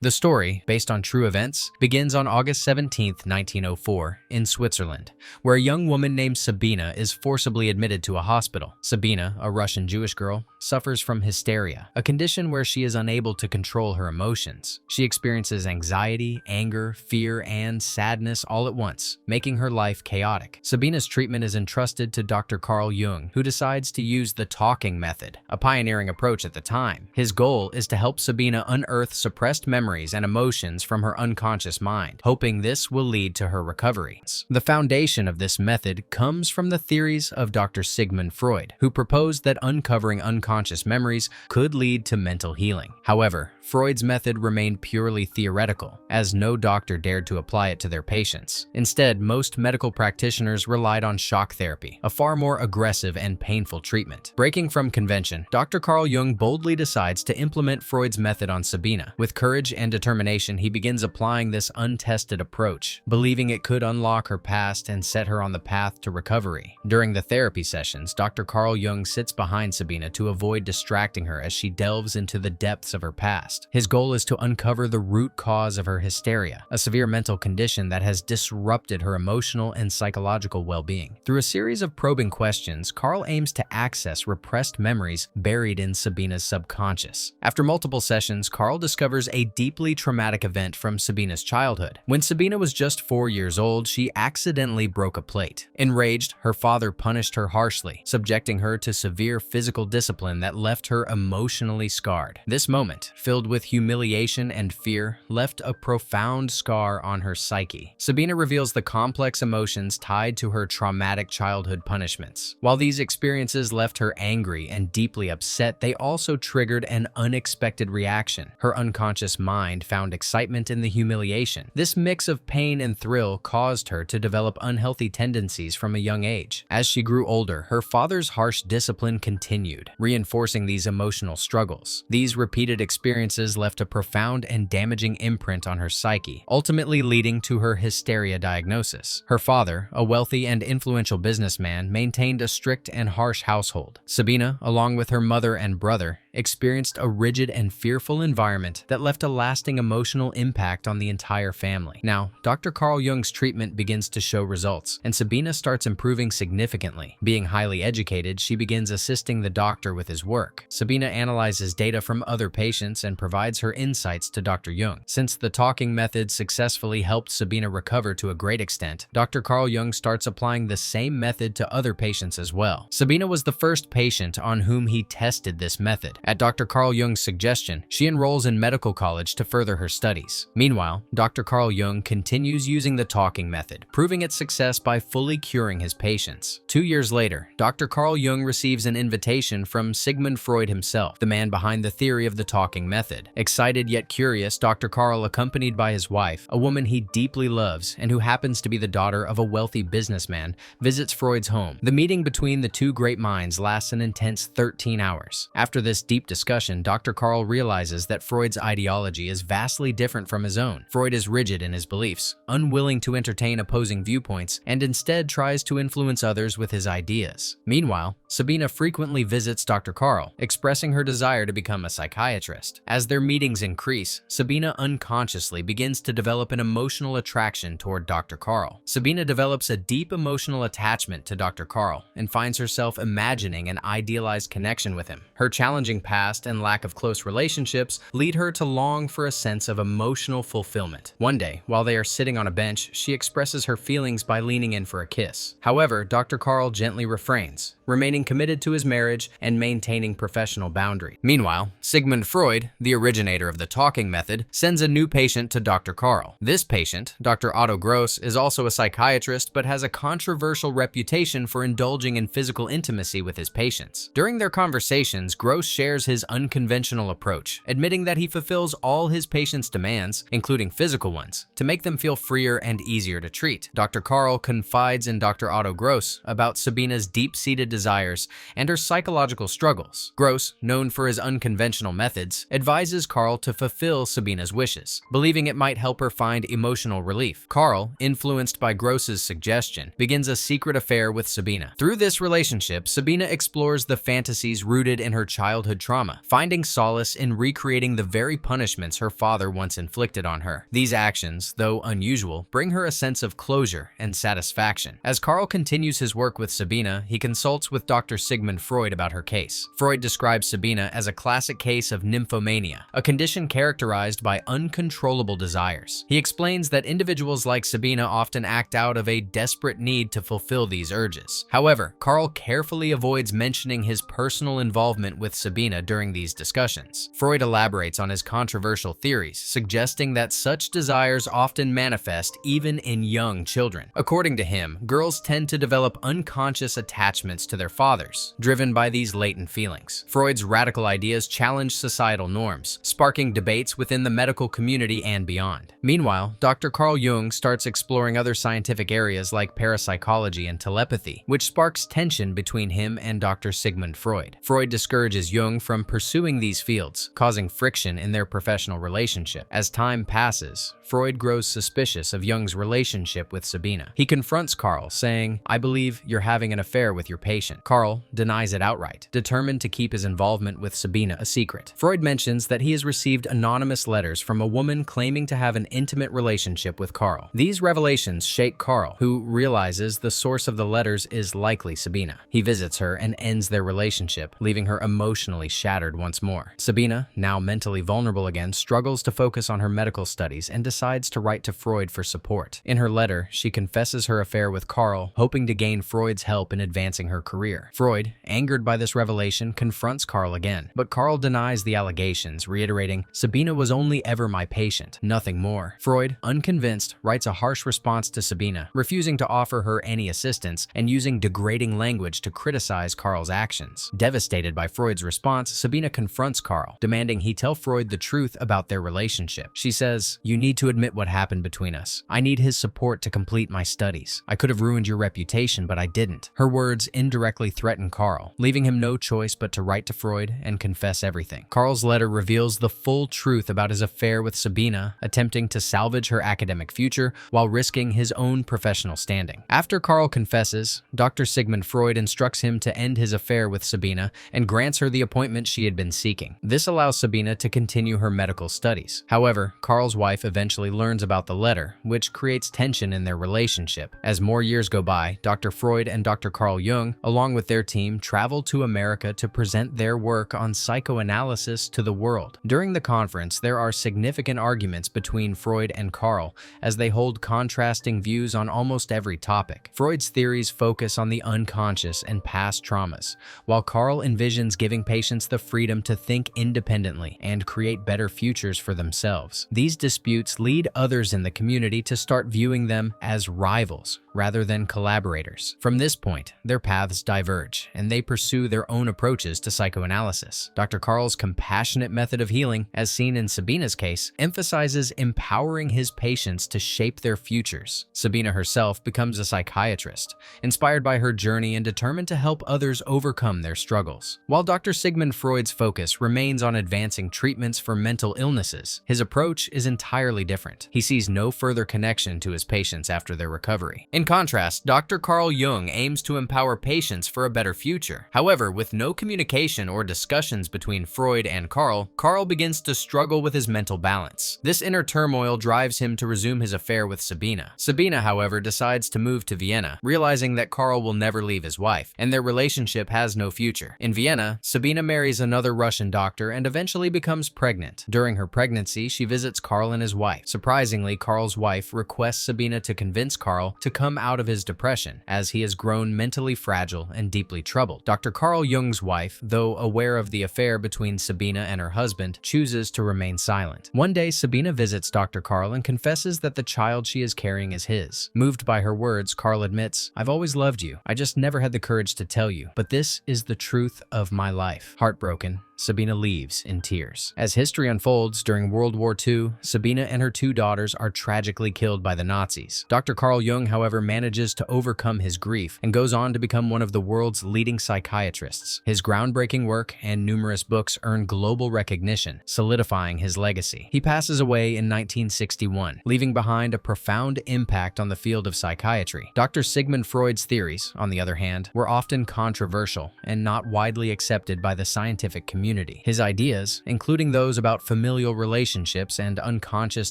The story, based on true events, begins on August 17, 1904, in Switzerland, where a young woman named Sabina is forcibly admitted to a hospital. Sabina, a Russian Jewish girl, suffers from hysteria, a condition where she is unable to control her emotions. She experiences anxiety, anger, fear, and sadness all at once, making her life chaotic. Sabina's treatment is entrusted to Dr. Carl Jung, who decides to use the talking method, a pioneering approach at the time. His goal is to help Sabina unearth suppressed memories and emotions from her unconscious mind, hoping this will lead to her recovery. The foundation of this method comes from the theories of Dr. Sigmund Freud, who proposed that uncovering unconscious memories could lead to mental healing. However, Freud's method remained purely theoretical, as no doctor dared to apply it to their patients. Instead, most medical practitioners relied on shock therapy, a far more aggressive and painful treatment. Breaking from convention, Dr. Carl Jung boldly decides to implement Freud's method on Sabina. With courage and determination, he begins applying this untested approach, believing it could unlock her past and set her on the path to recovery. During the therapy sessions, Dr. Carl Jung sits behind Sabina to avoid distracting her as she delves into the depths of her past. His goal is to uncover the root cause of her hysteria, a severe mental condition that has disrupted her emotional and psychological well-being. Through a series of probing questions, Carl aims to access repressed memories buried in Sabina's subconscious. After multiple sessions, Carl discovers a deeply traumatic event from Sabina's childhood. When Sabina was just 4 years old, she accidentally broke a plate. Enraged, her father punished her harshly, subjecting her to severe physical discipline that left her emotionally scarred. This moment, filled with humiliation and fear, left a profound scar on her psyche. Sabina reveals the complex emotions tied to her traumatic childhood punishments. While these experiences left her angry and deeply upset, they also triggered an unexpected reaction. Her unconscious mind found excitement in the humiliation. This mix of pain and thrill caused her to develop unhealthy tendencies from a young age. As she grew older, her father's harsh discipline continued, reinforcing these emotional struggles. These repeated experiences left a profound and damaging imprint on her psyche, ultimately leading to her hysteria diagnosis. Her father, a wealthy and influential businessman, maintained a strict and harsh household. Sabina, along with her mother and brother, experienced a rigid and fearful environment that left a lasting emotional impact on the entire family. Now, Dr. Carl Jung's treatment begins to show results, and Sabina starts improving significantly. Being highly educated, she begins assisting the doctor with his work. Sabina analyzes data from other patients and provides her insights to Dr. Jung. Since the talking method successfully helped Sabina recover to a great extent, Dr. Carl Jung starts applying the same method to other patients as well. Sabina was the first patient on whom he tested this method. At Dr. Carl Jung's suggestion, she enrolls in medical college to further her studies. Meanwhile, Dr. Carl Jung continues using the talking method, proving its success by fully curing his patients. 2 years later, Dr. Carl Jung receives an invitation from Sigmund Freud himself, the man behind the theory of the talking method. Excited yet curious, Dr. Carl, accompanied by his wife, a woman he deeply loves and who happens to be the daughter of a wealthy businessman, visits Freud's home. The meeting between the two great minds lasts an intense 13 hours. After this deep discussion, Dr. Carl realizes that Freud's ideology is vastly different from his own. Freud is rigid in his beliefs, unwilling to entertain opposing viewpoints, and instead tries to influence others with his ideas. Meanwhile, Sabina frequently visits Dr. Carl, expressing her desire to become a psychiatrist. As their meetings increase, Sabina unconsciously begins to develop an emotional attraction toward Dr. Carl. Sabina develops a deep emotional attachment to Dr. Carl and finds herself imagining an idealized connection with him. Her challenging past and lack of close relationships lead her to long for a sense of emotional fulfillment. One day, while they are sitting on a bench, she expresses her feelings by leaning in for a kiss. However, Dr. Carl gently refrains, remaining committed to his marriage and maintaining professional boundaries. Meanwhile, Sigmund Freud, the originator of the talking method, sends a new patient to Dr. Carl. This patient, Dr. Otto Gross, is also a psychiatrist but has a controversial reputation for indulging in physical intimacy with his patients. During their conversations, Gross shares his unconventional approach, admitting that he fulfills all his patients' demands, including physical ones, to make them feel freer and easier to treat. Dr. Carl confides in Dr. Otto Gross about Sabina's deep-seated desires and her psychological struggles. Gross, known for his unconventional methods, advises Carl to fulfill Sabina's wishes, believing it might help her find emotional relief. Carl, influenced by Gross's suggestion, begins a secret affair with Sabina. Through this relationship, Sabina explores the fantasies rooted in her childhood childhood trauma, finding solace in recreating the very punishments her father once inflicted on her. These actions, though unusual, bring her a sense of closure and satisfaction. As Carl continues his work with Sabina, he consults with Dr. Sigmund Freud about her case. Freud describes Sabina as a classic case of nymphomania, a condition characterized by uncontrollable desires. He explains that individuals like Sabina often act out of a desperate need to fulfill these urges. However, Carl carefully avoids mentioning his personal involvement with Sabina during these discussions. Freud elaborates on his controversial theories, suggesting that such desires often manifest even in young children. According to him, girls tend to develop unconscious attachments to their fathers, driven by these latent feelings. Freud's radical ideas challenge societal norms, sparking debates within the medical community and beyond. Meanwhile, Dr. Carl Jung starts exploring other scientific areas like parapsychology and telepathy, which sparks tension between him and Dr. Sigmund Freud. Freud discourages Jung from pursuing these fields, causing friction in their professional relationship. As time passes, Freud grows suspicious of Jung's relationship with Sabina. He confronts Carl, saying, "I believe you're having an affair with your patient." Carl denies it outright, determined to keep his involvement with Sabina a secret. Freud mentions that he has received anonymous letters from a woman claiming to have an intimate relationship with Carl. These revelations shake Carl, who realizes the source of the letters is likely Sabina. He visits her and ends their relationship, leaving her emotionally shattered once more. Sabina, now mentally vulnerable again, struggles to focus on her medical studies and decides to write to Freud for support. In her letter, she confesses her affair with Carl, hoping to gain Freud's help in advancing her career. Freud, angered by this revelation, confronts Carl again, but Carl denies the allegations, reiterating, "Sabina was only ever my patient, nothing more." Freud, unconvinced, writes a harsh response to Sabina, refusing to offer her any assistance and using degrading language to criticize Carl's actions. Devastated by Freud's response, Sabina confronts Carl, demanding he tell Freud the truth about their relationship. She says, "You need to admit what happened between us. I need his support to complete my studies. I could have ruined your reputation, but I didn't." Her words indirectly threaten Carl, leaving him no choice but to write to Freud and confess everything. Carl's letter reveals the full truth about his affair with Sabina, attempting to salvage her academic future while risking his own professional standing. After Carl confesses, Dr. Sigmund Freud instructs him to end his affair with Sabina and grants her the appointment she had been seeking. This allows Sabina to continue her medical studies. However, Carl's wife eventually learns about the letter, which creates tension in their relationship. As more years go by, Dr. Freud and Dr. Carl Jung, along with their team, travel to America to present their work on psychoanalysis to the world. During the conference, there are significant arguments between Freud and Carl, as they hold contrasting views on almost every topic. Freud's theories focus on the unconscious and past traumas, while Carl envisions giving patients the freedom to think independently and create better futures for themselves. These disputes lead others in the community to start viewing them as rivals rather than collaborators. From this point, their paths diverge, and they pursue their own approaches to psychoanalysis. Dr. Carl's compassionate method of healing, as seen in Sabina's case, emphasizes empowering his patients to shape their futures. Sabina herself becomes a psychiatrist, inspired by her journey and determined to help others overcome their struggles. While Dr. Sigmund Freud's focus remains on advancing treatments for mental illnesses, his approach is entirely different. He sees no further connection to his patients after their recovery. In contrast, Dr. Carl Jung aims to empower patients for a better future. However, with no communication or discussions between Freud and Carl, Carl begins to struggle with his mental balance. This inner turmoil drives him to resume his affair with Sabina. Sabina, however, decides to move to Vienna, realizing that Carl will never leave his wife, and their relationship has no future. In Vienna, Sabina marries another Russian doctor and eventually becomes pregnant. During her pregnancy, she visits Carl and his wife. Surprisingly, Carl's wife requests Sabina to convince Carl to come out of his depression, as he has grown mentally fragile and deeply troubled. Dr. Carl Jung's wife, though aware of the affair between Sabina and her husband, chooses to remain silent. One day, Sabina visits Dr. Carl and confesses that the child she is carrying is his. Moved by her words, Carl admits, "I've always loved you. I just never had the courage to tell you, but this is the truth of my life." Heartbroken, Sabina leaves in tears. As history unfolds, during World War II, Sabina and her two daughters are tragically killed by the Nazis. Dr. Carl Jung, however, manages to overcome his grief and goes on to become one of the world's leading psychiatrists. His groundbreaking work and numerous books earn global recognition, solidifying his legacy. He passes away in 1961, leaving behind a profound impact on the field of psychiatry. Dr. Sigmund Freud's theories, on the other hand, were often controversial and not widely accepted by the scientific community. community. His ideas, including those about familial relationships and unconscious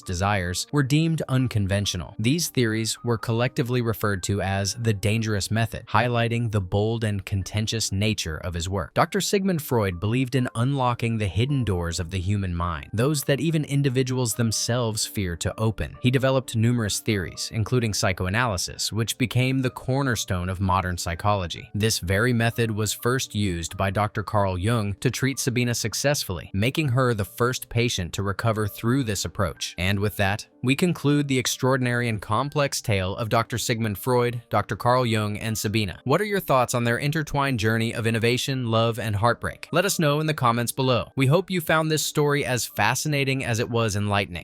desires, were deemed unconventional. These theories were collectively referred to as the dangerous method, highlighting the bold and contentious nature of his work. Dr. Sigmund Freud believed in unlocking the hidden doors of the human mind, those that even individuals themselves fear to open. He developed numerous theories, including psychoanalysis, which became the cornerstone of modern psychology. This very method was first used by Dr. Carl Jung to treat Sabina successfully, making her the first patient to recover through this approach. And with that, we conclude the extraordinary and complex tale of Dr. Sigmund Freud, Dr. Carl Jung, and Sabina. What are your thoughts on their intertwined journey of innovation, love, and heartbreak? Let us know in the comments below. We hope you found this story as fascinating as it was enlightening.